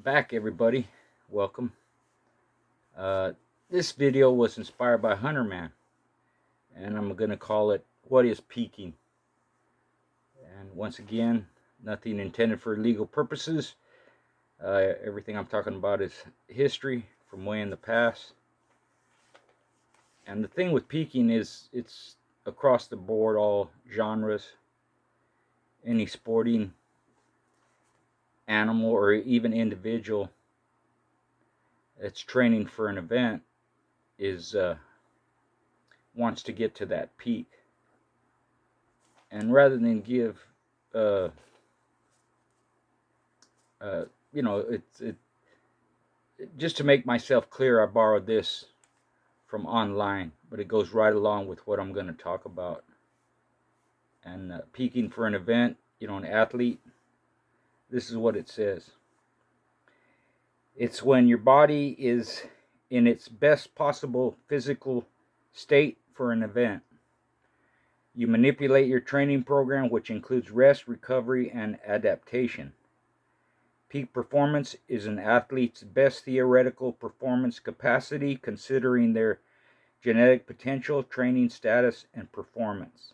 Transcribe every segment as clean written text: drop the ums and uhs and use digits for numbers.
Back, everybody. Welcome. Uh, this video was inspired by Hunter Man, and I'm going to call it What is Peaking? And once again, nothing intended for legal purposes. Everything I'm talking about is history from way in the past. And the thing with peaking is it's across the board, all genres. Any sporting animal or even individual that's training for an event is wants to get to that peak. And rather than give, uh, uh, you know, just to make myself clear, I borrowed this from online, but it goes right along with what I'm going to talk about. And peaking for an event, an athlete, this is what it says. It's when your body is in its best possible physical state for an event. You manipulate your training program, which includes rest, recovery, and adaptation. Peak performance is an athlete's best theoretical performance capacity considering their genetic potential, training status, and performance.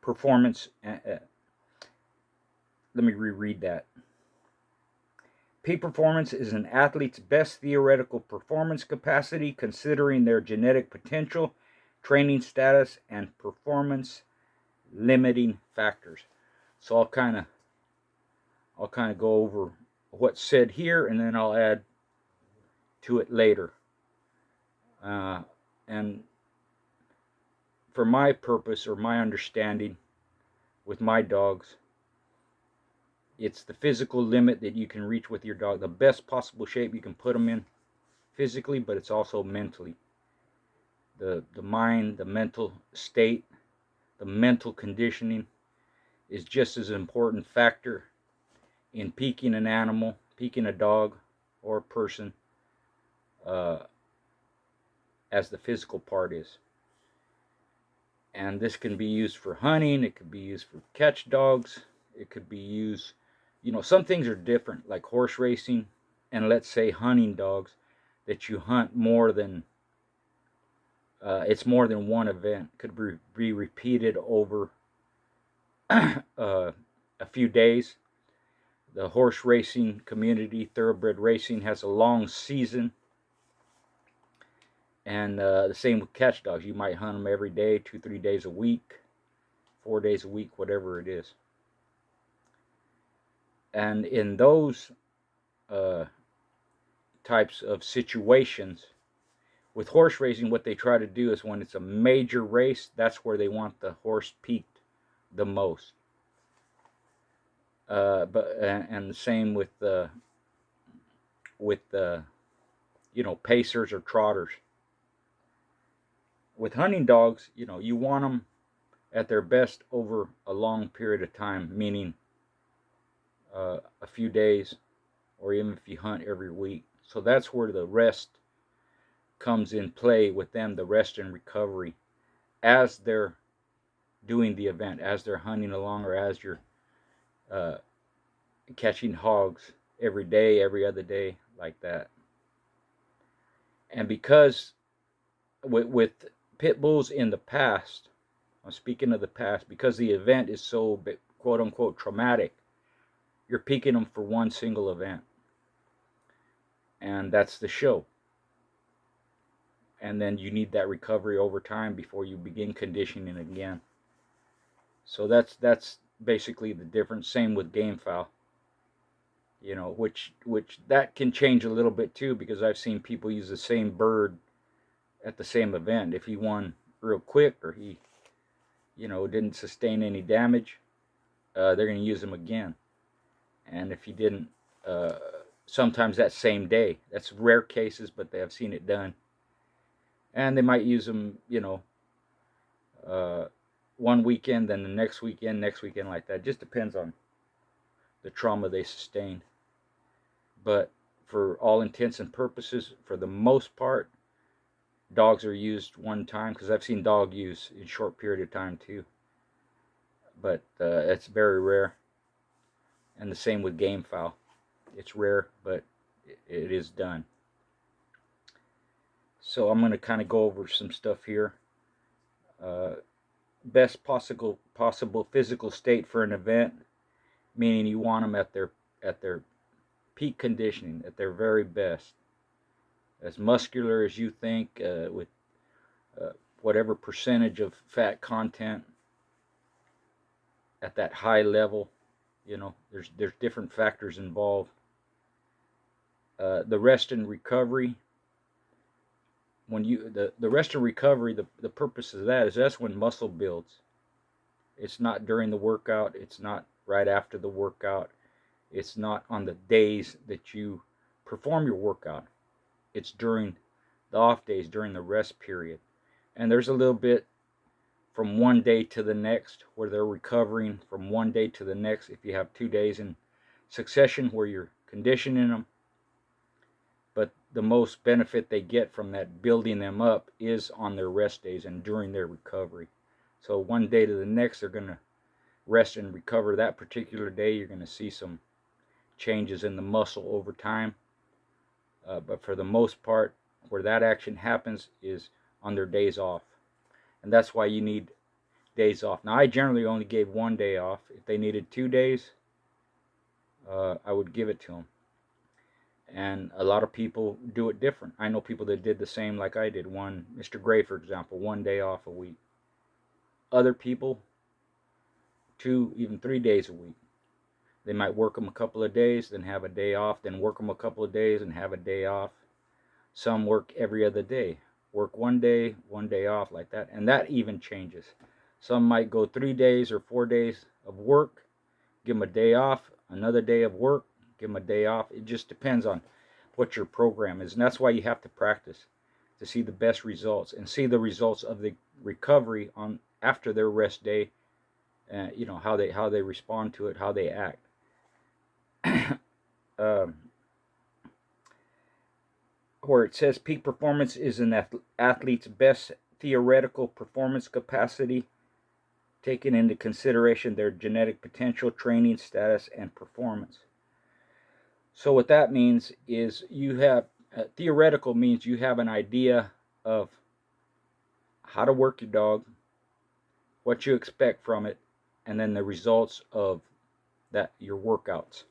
Performance. Let me reread that. Peak performance is an athlete's best theoretical performance capacity considering their genetic potential, training status, and performance limiting factors. So I'll kind of go over what's said here, and then I'll add to it later. And for my purpose or my understanding with my dogs, it's the physical limit that you can reach with your dog, the best possible shape you can put them in physically, but it's also mentally. The mind, the mental state, the mental conditioning is just as an important factor in peaking an animal, peaking a dog or a person, as the physical part is. And this can be used for hunting, it could be used for catch dogs, it could be used, some things are different, like horse racing and, let's say, hunting dogs, that you hunt more than, it's more than one event, could be repeated over a few days. The horse racing community, thoroughbred racing, has a long season. And the same with catch dogs. You might hunt them every day, 2-3 days a week, 4 days a week, whatever it is. And in those types of situations, with horse racing, what they try to do is when it's a major race, that's where they want the horse peaked the most. And the same with pacers or trotters. With hunting dogs, you want them at their best over a long period of time, meaning a few days, or even if you hunt every week. So that's where the rest comes in play with them, the rest and recovery, as they're doing the event, as they're hunting along, or as you're catching hogs every day, every other day, like that. And because with pit bulls in the past, I'm speaking of the past, because the event is so quote unquote traumatic, you're peaking them for one single event, and that's the show. And then you need that recovery over time before you begin conditioning again. So that's basically the difference. Same with game fowl, which that can change a little bit too, because I've seen people use the same bird at the same event. If he won real quick, or he didn't sustain any damage, they're going to use him again. And if he didn't, sometimes that same day. That's rare cases, but they have seen it done. And they might use them, one weekend, then the next weekend, like that. It just depends on the trauma they sustained. But for all intents and purposes, for the most part, dogs are used one time, because I've seen dog use in a short period of time too. But it's very rare. And the same with game fowl. It's rare, but it is done. So I'm going to kind of go over some stuff here. Best possible physical state for an event, meaning you want them at their peak conditioning, at their very best, as muscular as you think, with whatever percentage of fat content at that high level. You know, there's different factors involved. The rest and recovery. When you the rest and recovery, the purpose of that is that's when muscle builds. It's not during the workout. It's not right after the workout. It's not on the days that you perform your workout. It's during the off days, during the rest period. And there's a little bit from one day to the next where they're recovering from one day to the next. If you have 2 days in succession where you're conditioning them, but the most benefit they get from that building them up is on their rest days and during their recovery. So one day to the next, they're going to rest and recover. That particular day, you're going to see some changes in the muscle over time. But for the most part, where that action happens is on their days off. And that's why you need days off. Now, I generally only gave 1 day off. If they needed 2 days, I would give it to them. And a lot of people do it different. I know people that did the same like I did. Mr. Gray, for example, 1 day off a week. Other people, 2, even 3 days a week. They might work them a couple of days, then have a day off, then work them a couple of days and have a day off. Some work every other day. Work 1 day, 1 day off, like that. And that even changes. Some might go 3 days or 4 days of work, give them a day off, another day of work, give them a day off. It just depends on what your program is. And that's why you have to practice to see the best results and see the results of the recovery on after their rest day. You know, how they respond to it, how they act. Where it says peak performance is an athlete's best theoretical performance capacity, taking into consideration their genetic potential, training status, and performance. So what that means is you have theoretical means you have an idea of how to work your dog, what you expect from it, and then the results of that, your workouts.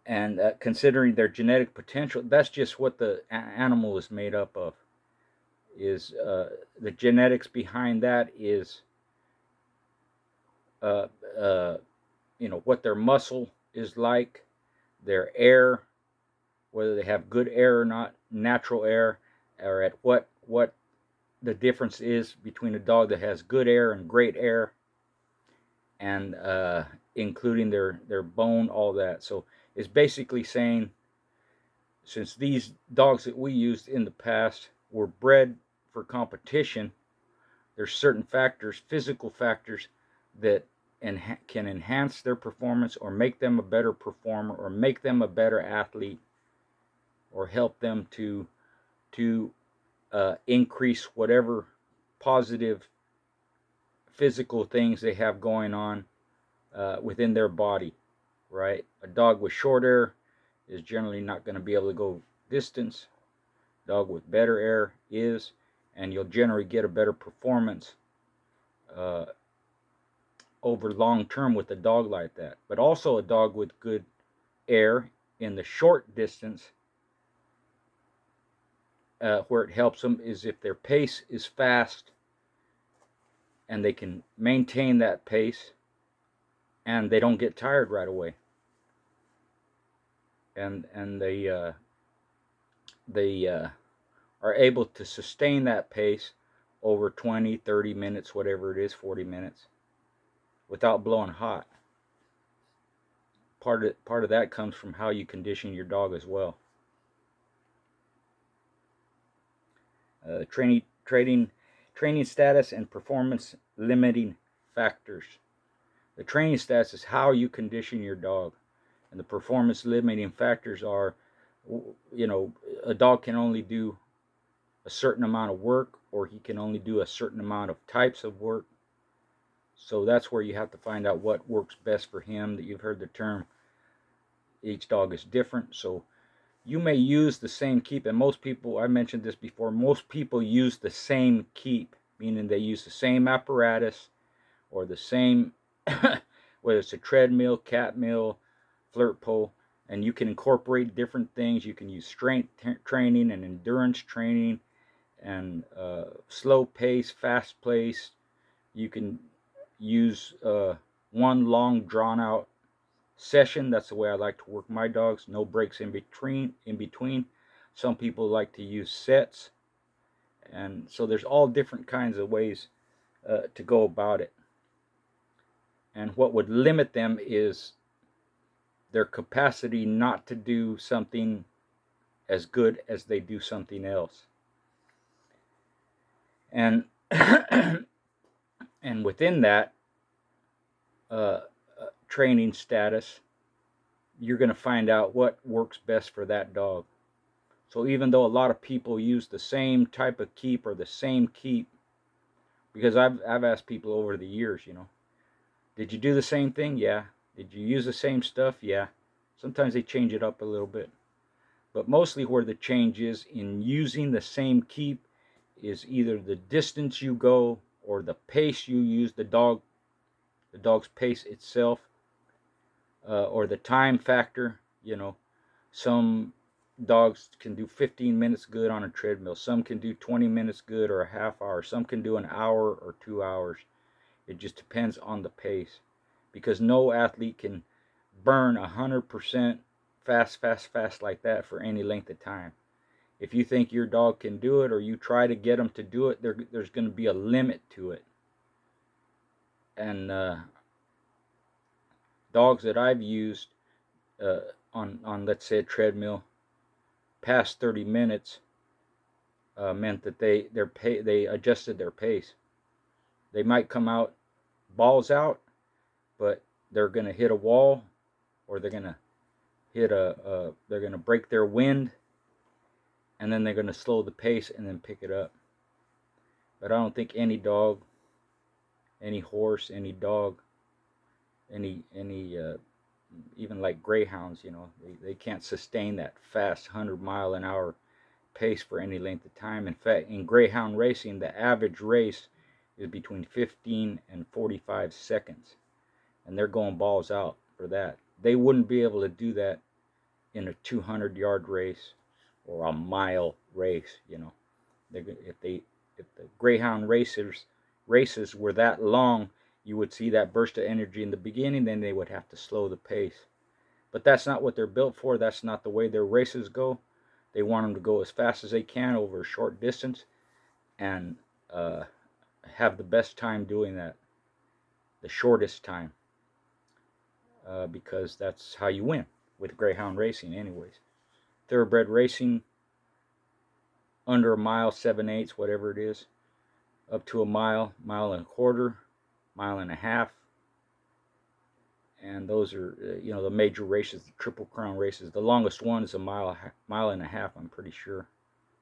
And considering their genetic potential, that's just what the animal is made up of. Is the genetics behind that is you know, what their muscle is like, their air, whether they have good air or not, natural air, or at what the difference is between a dog that has good air and great air, and including their bone, all that. So it's basically saying, since these dogs that we used in the past were bred for competition, there's certain factors, physical factors, that can enhance their performance or make them a better performer or make them a better athlete or help them to increase whatever positive physical things they have going on within their body, right? A dog with short air is generally not going to be able to go distance. Dog with better air is, and you'll generally get a better performance over long term with a dog like that. But also a dog with good air in the short distance, where it helps them is if their pace is fast and they can maintain that pace and they don't get tired right away, and they are able to sustain that pace over 20, 30 minutes, whatever it is, 40 minutes, without blowing hot. Part of that comes from how you condition your dog as well. Training status and performance limiting factors. The training status is how you condition your dog, and the performance limiting factors are, you know, a dog can only do a certain amount of work, or he can only do a certain amount of types of work. So that's where you have to find out what works best for him. That you've heard the term, each dog is different. So you may use the same keep, and most people, I mentioned this before, most people use the same keep, meaning they use the same apparatus or the same, whether it's a treadmill, cat mill, flirt pole, and you can incorporate different things. You can use strength training and endurance training and slow pace, fast pace. You can use one long drawn out session. That's the way I like to work my dogs. No breaks in between. Some people like to use sets, and so there's all different kinds of ways to go about it. And what would limit them is their capacity not to do something as good as they do something else. And and within that training status, you're going to find out what works best for that dog. So even though a lot of people use the same type of keep or the same keep, because I've asked people over the years, did you do the same thing? Yeah. Did you use the same stuff? Yeah. Sometimes they change it up a little bit. But mostly where the change is in using the same keep is either the distance you go or the pace you use, the dog's pace itself, or the time factor. Some dogs can do 15 minutes good on a treadmill. Some can do 20 minutes good or a half hour. Some can do an hour or 2 hours. It just depends on the pace, because no athlete can burn 100% fast like that for any length of time. If you think your dog can do it, or you try to get them to do it, there's going to be a limit to it. And dogs that I've used on let's say a treadmill past 30 minutes meant that they adjusted their pace. They might come out balls out, but they're going to hit a wall, or they're going to hit they're going to break their wind, and then they're going to slow the pace and then pick it up. But I don't think any dog, any horse, any dog, any even like greyhounds, they can't sustain that fast 100-mile-an-hour pace for any length of time. In fact, in greyhound racing, the average race is between 15 and 45 seconds, and they're going balls out for that. They wouldn't be able to do that in a 200-yard race or a mile race. If the greyhound races were that long, you would see that burst of energy in the beginning, then they would have to slow the pace. But that's not what they're built for. That's not the way their races go. They want them to go as fast as they can over a short distance, and have the best time doing that, the shortest time, because that's how you win with greyhound racing anyways. Thoroughbred racing, under a mile, 7/8, whatever it is, up to a mile, mile and a quarter, mile and a half. And those are, the major races, the Triple Crown races. The longest one is a mile and a half, I'm pretty sure.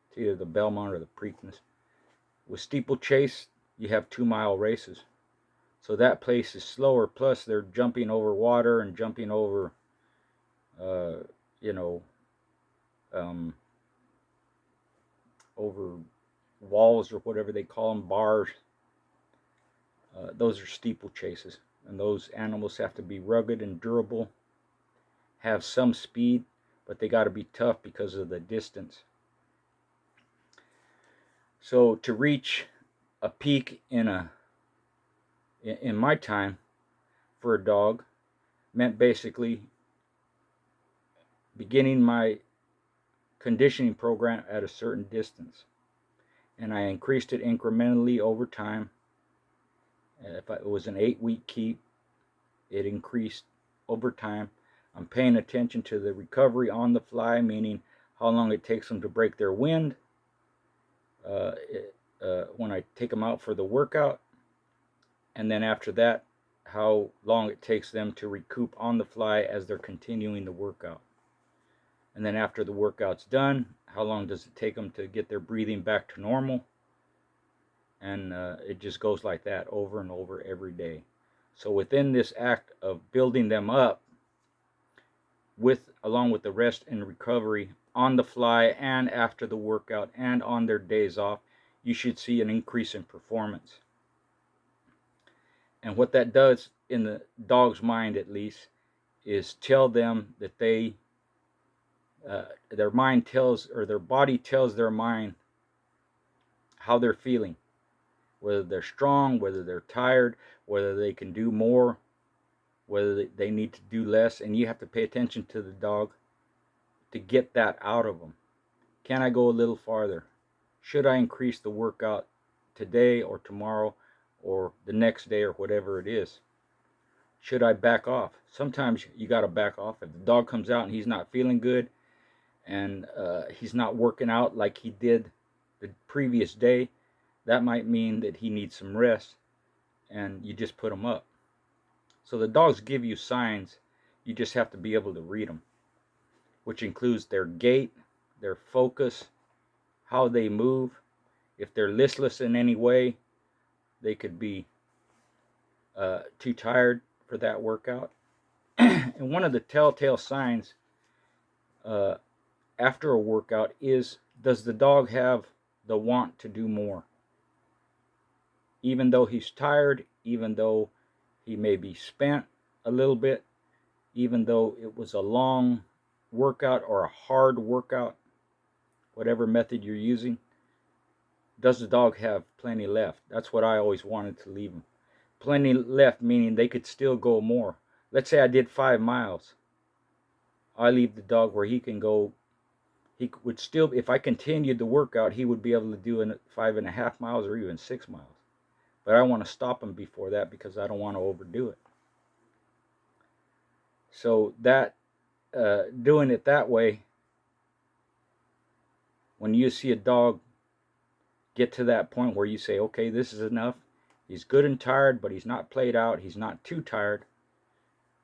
It's either the Belmont or the Preakness. With steeplechase, you have 2-mile races. So that pace is slower. Plus, they're jumping over water and jumping over, over walls or whatever they call them, bars. Those are steeplechases. And those animals have to be rugged and durable, have some speed, but they got to be tough because of the distance. So to reach a peak in my time for a dog meant basically beginning my conditioning program at a certain distance, and I increased it incrementally over time. If it was an 8-week keep, it increased over time. I'm paying attention to the recovery on the fly, meaning how long it takes them to break their wind when I take them out for the workout, and then after that, how long it takes them to recoup on the fly as they're continuing the workout. And then after the workout's done, how long does it take them to get their breathing back to normal? And it just goes like that over and over every day. So within this act of building them up, along with the rest and recovery on the fly and after the workout and on their days off, you should see an increase in performance. And what that does in the dog's mind, at least, is tell them that their mind tells, or their body tells their mind how they're feeling, whether they're strong, whether they're tired, whether they can do more, whether they need to do less. And you have to pay attention to the dog to get that out of them. Can I go a little farther? Should I increase the workout today or tomorrow or the next day or whatever it is? Should I back off? Sometimes you got to back off. If the dog comes out and he's not feeling good and he's not working out like he did the previous day, that might mean that he needs some rest, and you just put him up. So the dogs give you signs. You just have to be able to read them, which includes their gait, their focus, how they move. If they're listless in any way, they could be too tired for that workout. And one of the telltale signs after a workout is, does the dog have the want to do more? Even though he's tired, even though he may be spent a little bit, even though it was a long workout or a hard workout, whatever method you're using, does the dog have plenty left? That's what I always wanted to leave them. Plenty left, meaning they could still go more. Let's say I did 5 miles. I leave the dog where he can go. He would still, if I continued the workout, he would be able to do 5.5 miles or even 6 miles. But I want to stop him before that because I don't want to overdo it. So that doing it that way, when you see a dog get to that point where you say, okay, this is enough. He's good and tired, but he's not played out. He's not too tired.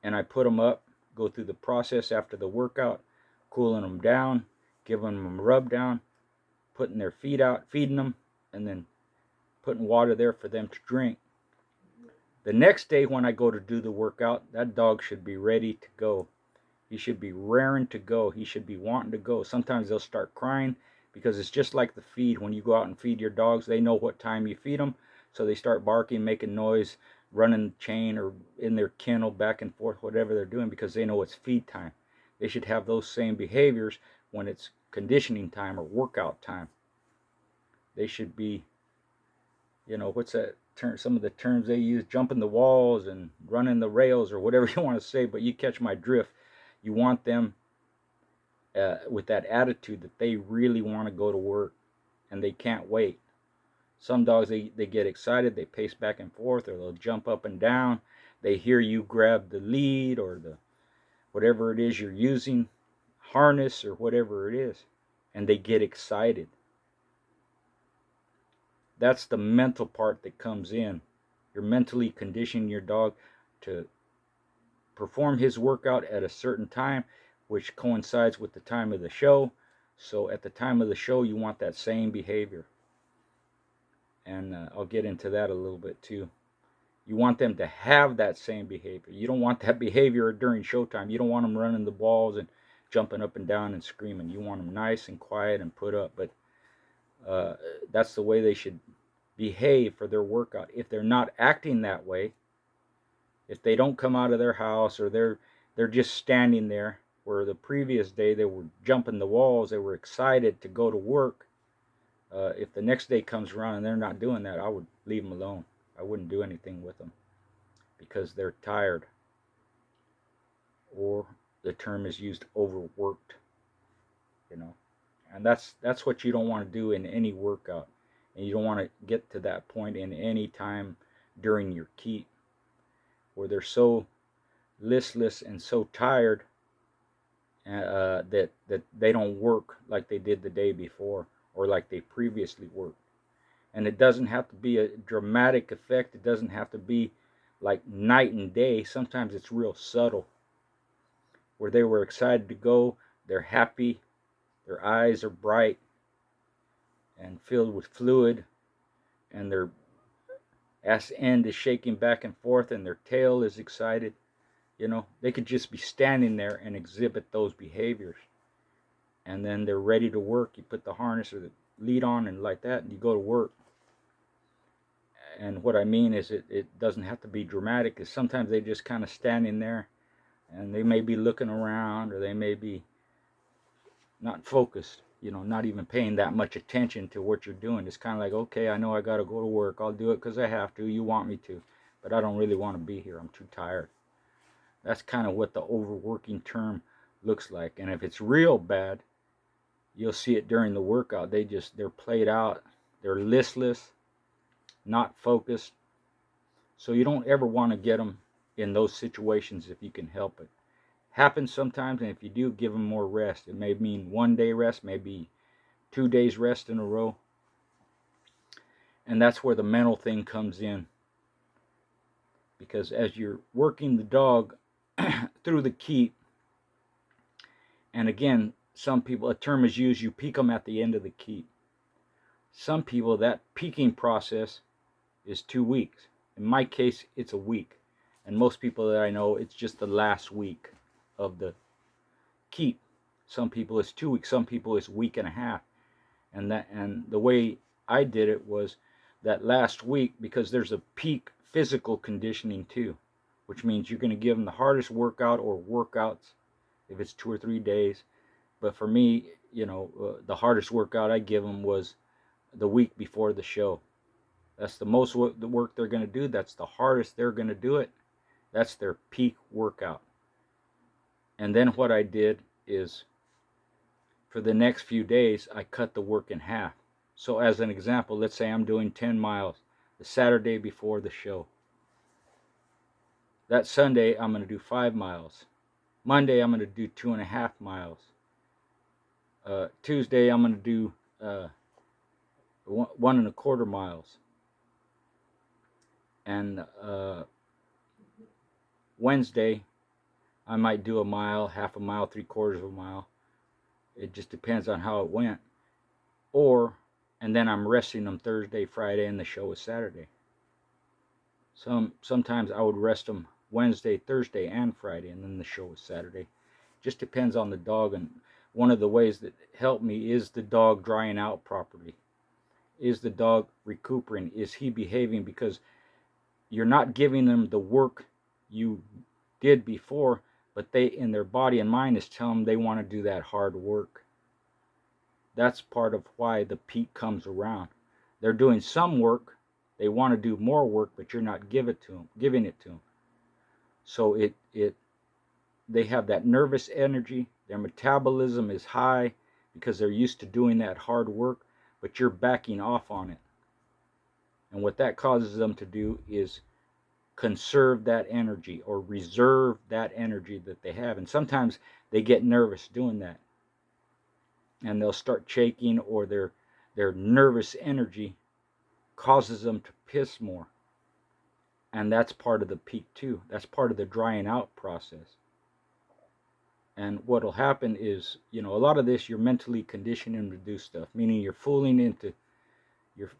And I put him up, go through the process after the workout, cooling them down, giving them a rub down, putting their feet out, feeding them, and then putting water there for them to drink. The next day when I go to do the workout, that dog should be ready to go. He should be raring to go. He should be wanting to go. Sometimes they'll start crying because it's just like the feed. When you go out and feed your dogs, they know what time you feed them. So they start barking, making noise, running the chain or in their kennel back and forth, whatever they're doing, because they know it's feed time. They should have those same behaviors when it's conditioning time or workout time. They should be, what's that term? Some of the terms they use, jumping the walls and running the rails or whatever you want to say, but you catch my drift. You want them with that attitude that they really want to go to work and they can't wait. Some dogs, they get excited, they pace back and forth, or they'll jump up and down. They hear you grab the lead or the whatever it is you're using, harness or whatever it is, and they get excited. That's the mental part that comes in. You're mentally conditioning your dog to perform his workout at a certain time, which coincides with the time of the show. So at the time of the show, you want that same behavior. And I'll get into that a little bit too. You want them to have that same behavior. You don't want that behavior during showtime. You don't want them running the balls and jumping up and down and screaming. You want them nice and quiet and put up. But that's the way they should behave for their workout. If they're not acting that way, if they don't come out of their house or they're just standing there, where the previous day they were jumping the walls, they were excited to go to work. If the next day comes around and they're not doing that, I would leave them alone. I wouldn't do anything with them because they're tired, or the term is used, overworked. And that's what you don't want to do in any workout, and you don't want to get to that point in any time during your keep where they're so listless and so tired that they don't work like they did the day before or like they previously worked. And it doesn't have to be a dramatic effect. It doesn't have to be like night and day. Sometimes it's real subtle, where they were excited to go, they're happy, their eyes are bright and filled with fluid, and their ass end is shaking back and forth and their tail is excited. You know, they could just be standing there and exhibit those behaviors. And then they're ready to work. You put the harness or the lead on and like that, and you go to work. And what I mean is it doesn't have to be dramatic, because sometimes they just kind of standing there and they may be looking around, or they may be not focused, you know, not even paying that much attention to what you're doing. It's kind of like, okay, I know I got to go to work. I'll do it because I have to. You want me to, but I don't really want to be here. I'm too tired. That's kind of what the overworking term looks like. And if it's real bad, you'll see it during the workout. They're played out. They're listless, not focused. So you don't ever want to get them in those situations if you can help it. Happens sometimes, and if you do, give them more rest. It may mean 1 day rest, maybe 2 days rest in a row. And that's where the mental thing comes in. Because as you're working the dog through the keep, and again, some people, a term is used, you peak them at the end of the keep. Some people, that peaking process is 2 weeks. In my case, it's a week. And most people that I know, it's just the last week of the keep. Some people it's 2 weeks, some people it's a week and a half. And the way I did it was that last week, because there's a peak physical conditioning too, which means you're going to give them the hardest workout or workouts if it's 2 or 3 days. But for me, you know, the hardest workout I give them was the week before the show. That's the most the work they're going to do. That's the hardest they're going to do it. That's their peak workout. And then what I did is, for the next few days, I cut the work in half. So as an example, let's say I'm doing 10 miles the Saturday before the show. That Sunday, I'm going to do 5 miles. Monday, I'm going to do 2.5 miles. Tuesday, I'm going to do 1.25 miles. And Wednesday, I might do a mile, half a mile, 3/4 of a mile. It just depends on how it went. And then I'm resting them Thursday, Friday, and the show is Saturday. Sometimes I would rest them Wednesday, Thursday, and Friday, and then the show is Saturday. Just depends on the dog. And one of the ways that helped me is the dog drying out properly. Is the dog recuperating? Is he behaving? Because you're not giving them the work you did before, but they, in their body and mind, is telling them they want to do that hard work. That's part of why the peak comes around. They're doing some work, they want to do more work, but you're not giving it to them. So they have that nervous energy. Their metabolism is high because they're used to doing that hard work, but you're backing off on it. And what that causes them to do is conserve that energy or reserve that energy that they have. And sometimes they get nervous doing that, and they'll start shaking, or their nervous energy causes them to piss more. And that's part of the peak too. That's part of the drying out process. And what'll happen is, you know, a lot of this, you're mentally conditioning them to do stuff, meaning you're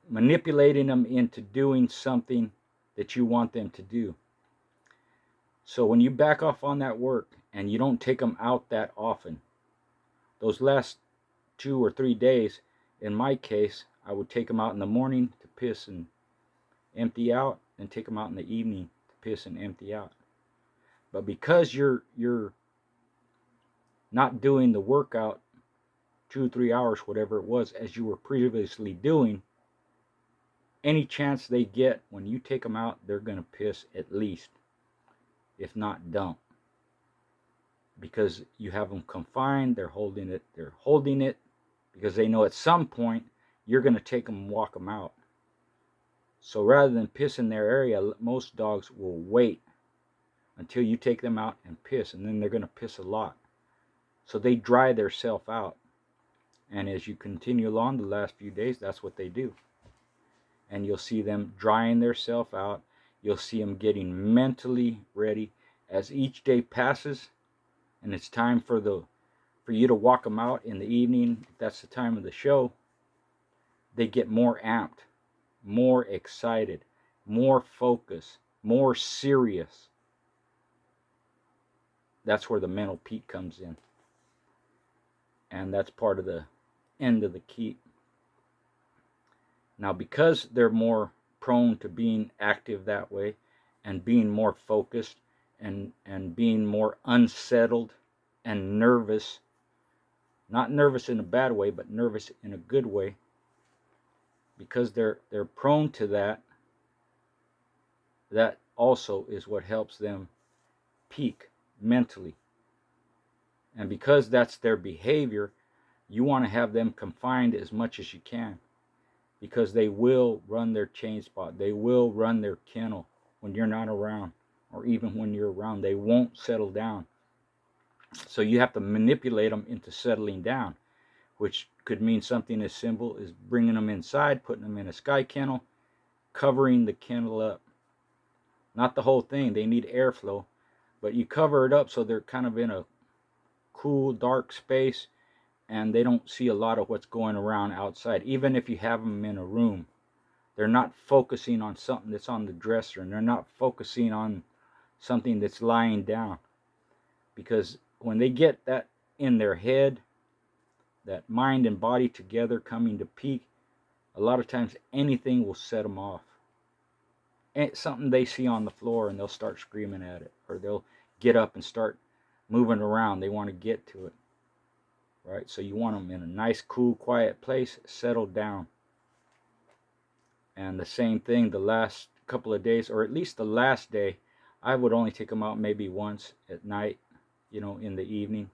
manipulating them into doing something that you want them to do. So when you back off on that work and you don't take them out that often, those last 2 or 3 days, in my case, I would take them out in the morning to piss and empty out, and take them out in the evening to piss and empty out. But because you're not doing the workout 2 or 3 hours, whatever it was, as you were previously doing, any chance they get, when you take them out, they're going to piss at least, if not dump. Because you have them confined, they're holding it because they know at some point you're going to take them and walk them out. So rather than piss in their area, most dogs will wait until you take them out and piss, and then they're going to piss a lot. So they dry themselves out. And as you continue along the last few days, that's what they do. And you'll see them drying themselves out. You'll see them getting mentally ready as each day passes, and it's time for you to walk them out in the evening. If that's the time of the show, they get more amped. more excited, more focused, more serious. That's where the mental peak comes in. And that's part of the end of the keep. Now, because they're more prone to being active that way and being more focused and being more unsettled and nervous, not nervous in a bad way, but nervous in a good way, because they're prone to that, that also is what helps them peak mentally. And because that's their behavior, you want to have them confined as much as you can, because they will run their chain spot. They will run their kennel when you're not around, or even when you're around. They won't settle down. So you have to manipulate them into settling down, which could mean something as simple as bringing them inside, putting them in a sky kennel, covering the kennel up. Not the whole thing. They need airflow, but you cover it up so they're kind of in a cool, dark space, and they don't see a lot of what's going around outside. Even if you have them in a room, they're not focusing on something that's on the dresser, and they're not focusing on something that's lying down. Because when they get that in their head, that mind and body together coming to peak, a lot of times anything will set them off. And something they see on the floor, and they'll start screaming at it, or they'll get up and start moving around. They want to get to it. Right? So you want them in a nice, cool, quiet place, settled down. And the same thing the last couple of days, or at least the last day, I would only take them out maybe once at night, in the evening.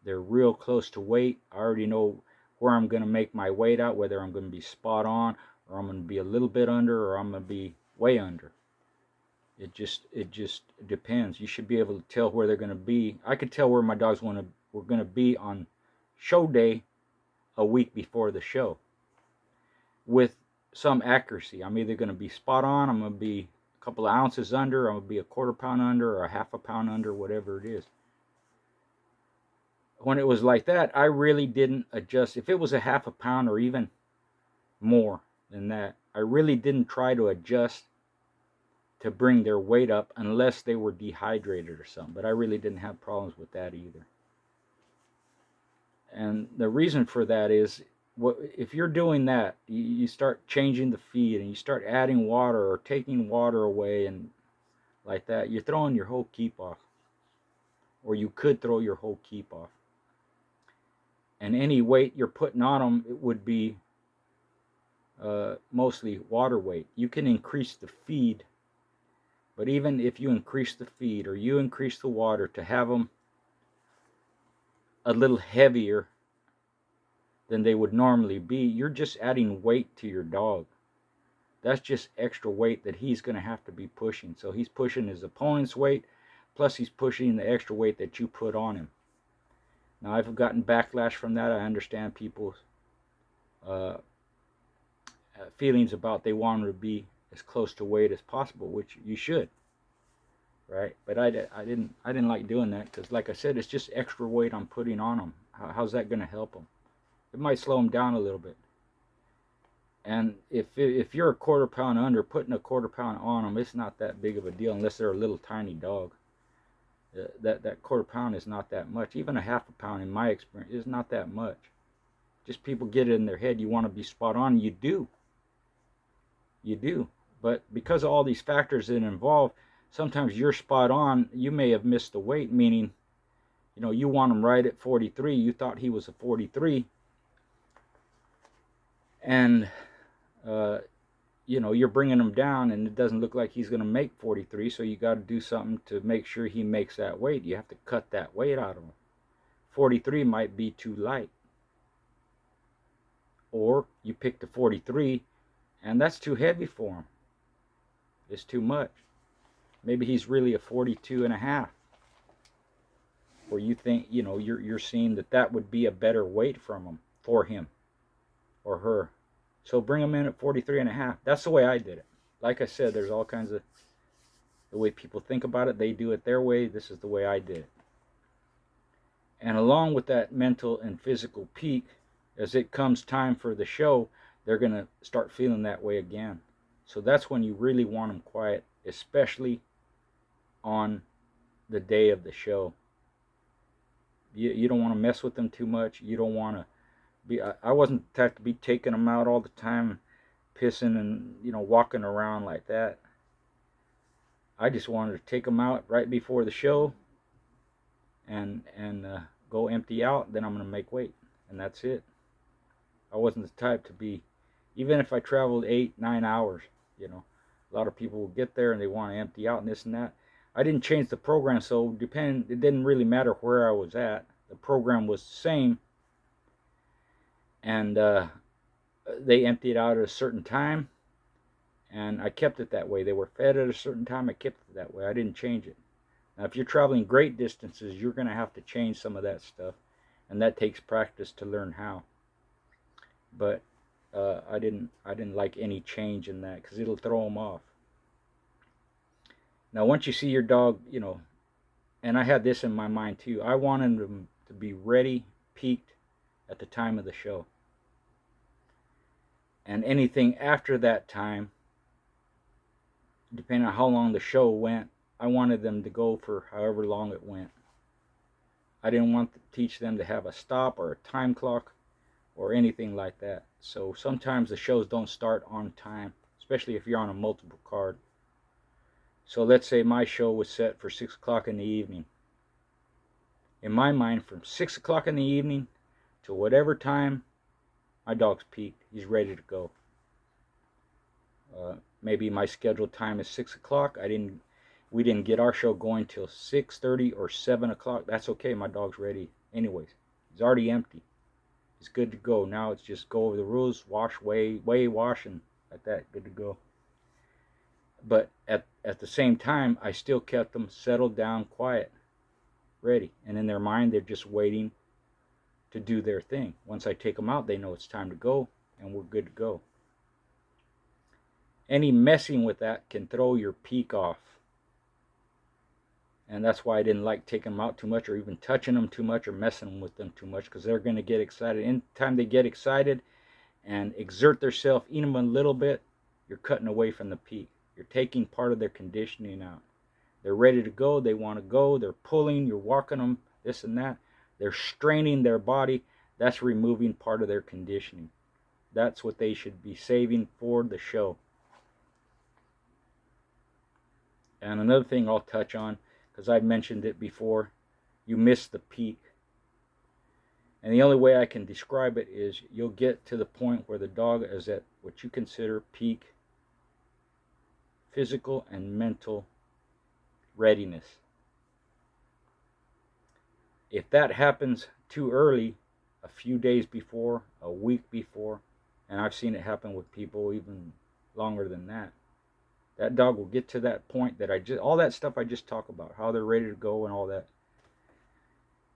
They're real close to weight. I already know where I'm going to make my weight out, whether I'm going to be spot on, or I'm going to be a little bit under, or I'm going to be way under. It just depends. You should be able to tell where they're going to be. I could tell where my dogs were going to be on show day a week before the show with some accuracy. I'm either going to be spot on, I'm going to be a couple of ounces under, I'm going to be a quarter pound under, or a half a pound under, whatever it is. When it was like that, I really didn't adjust. If it was a half a pound or even more than that, I really didn't try to adjust to bring their weight up unless they were dehydrated or something. But I really didn't have problems with that either. And the reason for that is, if you're doing that, you start changing the feed and you start adding water or taking water away and like that, you're throwing your whole keep off. Or you could throw your whole keep off. And any weight you're putting on them, it would be mostly water weight. You can increase the feed, but even if you increase the feed or you increase the water to have them a little heavier than they would normally be, you're just adding weight to your dog. That's just extra weight that he's going to have to be pushing. So he's pushing his opponent's weight, plus he's pushing the extra weight that you put on him. Now, I've gotten backlash from that. I understand people's feelings about they want to be as close to weight as possible, which you should, right? But I didn't like doing that, because, like I said, it's just extra weight I'm putting on them. How's that going to help them? It might slow them down a little bit. And if you're a quarter pound under, putting a quarter pound on them, it's not that big of a deal unless they're a little tiny dog. That quarter pound is not that much. Even a half a pound, in my experience, is not that much. Just people get it in their head, you want to be spot on. You do. You do. But because of all these factors that involve, sometimes you're spot on. You may have missed the weight, meaning, you want him right at 43. You thought he was a 43. And, you're bringing him down, and it doesn't look like he's going to make 43, so you got to do something to make sure he makes that weight. You have to cut that weight out of him. 43 might be too light. Or you pick the 43, and that's too heavy for him. It's too much. Maybe he's really a 42 and a half. Or you think, you're seeing that would be a better weight for him or her. So bring them in at 43 and a half. That's the way I did it. Like I said, there's all kinds of the way people think about it. They do it their way. This is the way I did it. And along with that mental and physical peak, as it comes time for the show, they're going to start feeling that way again. So that's when you really want them quiet, especially on the day of the show. You don't want to mess with them too much. You don't want to be. I wasn't the type to be taking them out all the time, pissing and walking around like that. I just wanted to take them out right before the show and go empty out. Then I'm gonna make weight, and that's it. I wasn't the type to be, even if I traveled 8, 9 hours. A lot of people will get there and they want to empty out and this and that. I didn't change the program, so it didn't really matter where I was at. The program was the same, and they emptied out at a certain time, and I kept it that way. They were fed at a certain time. I kept it that way. I didn't change it. Now, if you're traveling great distances, you're going to have to change some of that stuff, and that takes practice to learn how. But I didn't like any change in that because it'll throw them off. Now, once you see your dog, and I had this in my mind too. I wanted them to be ready, peaked at the time of the show, and anything after that time, depending on how long the show went, I wanted them to go for however long it went. I didn't want to teach them to have a stop or a time clock or anything like that. So sometimes the shows don't start on time, especially if you're on a multiple card. So let's say my show was set for 6 o'clock in the evening. In my mind, from 6 o'clock in the evening to whatever time, my dog's peaked. He's ready to go. Maybe my scheduled time is 6 o'clock. We didn't get our show going till 6:30 or 7 o'clock. That's okay. My dog's ready anyways. He's already empty. He's good to go. Now it's just go over the rules, wash, weigh, wash, and like that, good to go. But at the same time, I still kept them settled down, quiet, ready. And in their mind, they're just waiting to do their thing. Once I take them out, they know it's time to go, and we're good to go. Any messing with that can throw your peak off. And that's why I didn't like taking them out too much or even touching them too much or messing with them too much, because they're going to get excited. Anytime they get excited and exert themselves even a little bit, you're cutting away from the peak. You're taking part of their conditioning out. They're ready to go. They want to go. They're pulling. You're walking them, this and that. They're straining their body. That's removing part of their conditioning. That's what they should be saving for the show. And another thing I'll touch on, because I've mentioned it before, you miss the peak. And the only way I can describe it is you'll get to the point where the dog is at what you consider peak physical and mental readiness. If that happens too early, a few days before, a week before, and I've seen it happen with people even longer than that, that dog will get to that point that all that stuff I just talked about, how they're ready to go and all that.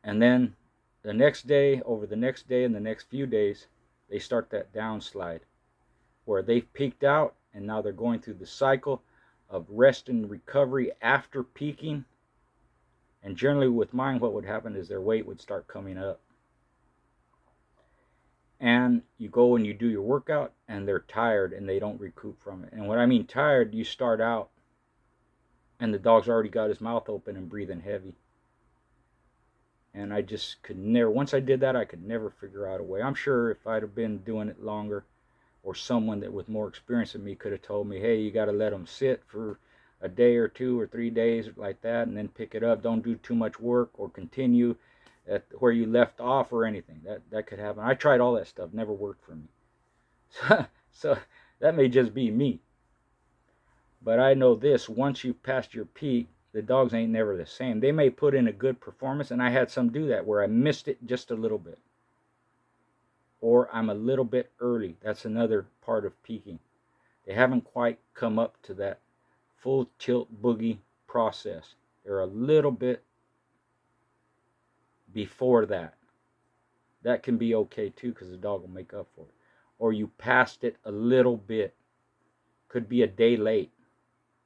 And then the next day, over the next day and the next few days, they start that downslide where they've peaked out and now they're going through the cycle of rest and recovery after peaking. And generally with mine, what would happen is their weight would start coming up. And you go and you do your workout and they're tired and they don't recoup from it. And when I mean tired, you start out and the dog's already got his mouth open and breathing heavy. And I just could never, once I did that, I could never figure out a way. I'm sure if I'd have been doing it longer, or someone that with more experience than me could have told me, hey, you got to let them sit for a day or 2 or 3 days like that and then pick it up. Don't do too much work or continue at where you left off or anything. That could happen. I tried all that stuff. Never worked for me. So that may just be me. But I know this, once you've passed your peak, the dogs ain't never the same. They may put in a good performance, and I had some do that where I missed it just a little bit. Or I'm a little bit early. That's another part of peaking. They haven't quite come up to that full tilt boogie process. They're a little bit before that. That can be okay too, because the dog will make up for it. Or you passed it a little bit. Could be a day late,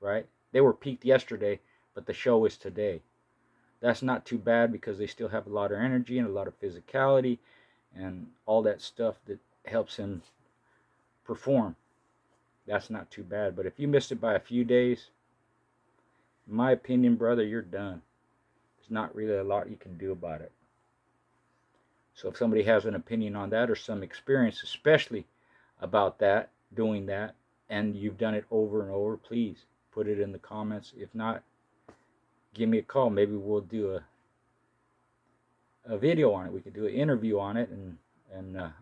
right? They were peaked yesterday, but the show is today. That's not too bad because they still have a lot of energy and a lot of physicality and all that stuff that helps him perform, that's not too bad. But if you missed it by a few days, in my opinion, brother, you're done. There's not really a lot you can do about it. So if somebody has an opinion on that or some experience, especially about that, doing that, and you've done it over and over, please put it in the comments. If not, give me a call. Maybe we'll do a video on it. We could do an interview on it, and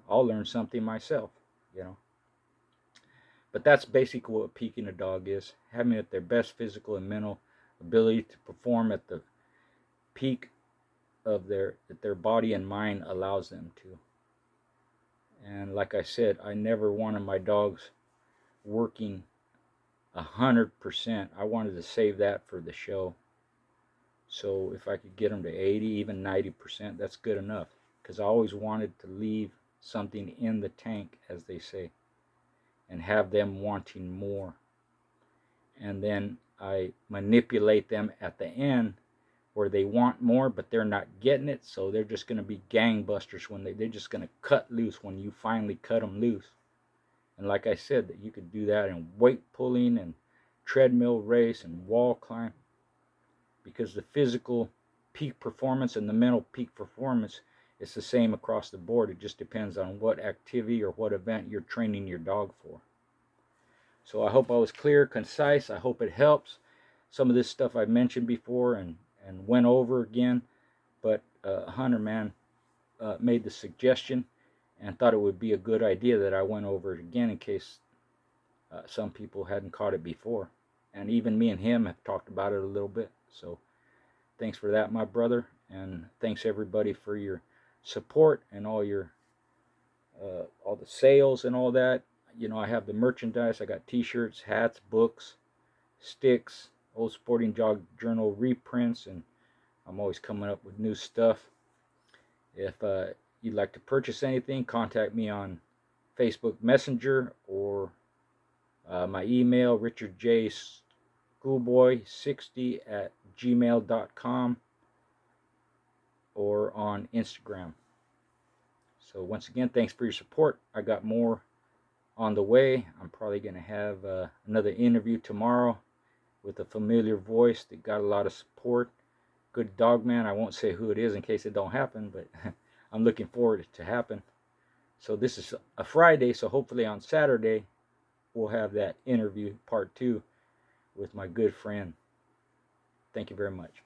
I'll learn something myself, you know. But that's basically what peaking a dog is: having at their best physical and mental ability to perform at the peak of their body and mind allows them to. And like I said, I never wanted my dogs working 100%. I wanted to save that for the show. So if I could get them to 80, even 90%, that's good enough. Because I always wanted to leave something in the tank, as they say, and have them wanting more. And then I manipulate them at the end where they want more, but they're not getting it, so they're just going to be gangbusters when they're just going to cut loose when you finally cut them loose. And like I said, that you could do that in weight pulling and treadmill race and wall climb, because the physical peak performance and the mental peak performance is the same across the board. It just depends on what activity or what event you're training your dog for. So I hope I was clear, concise. I hope it helps. Some of this stuff I mentioned before and went over again, but Hunter Man made the suggestion and thought it would be a good idea that I went over it again in case some people hadn't caught it before. And even me and him have talked about it a little bit. So thanks for that, my brother, and thanks everybody for your support and all the sales and all that. You know, I have the merchandise. I got t-shirts, hats, books, sticks, Old Sporting Dog Journal reprints, and I'm always coming up with new stuff. If you'd like to purchase anything, contact me on Facebook Messenger or my email, richardjschoolboy60@gmail.com, or on Instagram. So once again, thanks for your support. I got more on the way. I'm probably going to have another interview tomorrow with a familiar voice that got a lot of support. Good dog man. I won't say who it is in case it don't happen, but I'm looking forward to happen. So this is a Friday, so hopefully on Saturday we'll have that interview part 2 with my good friend. Thank you very much.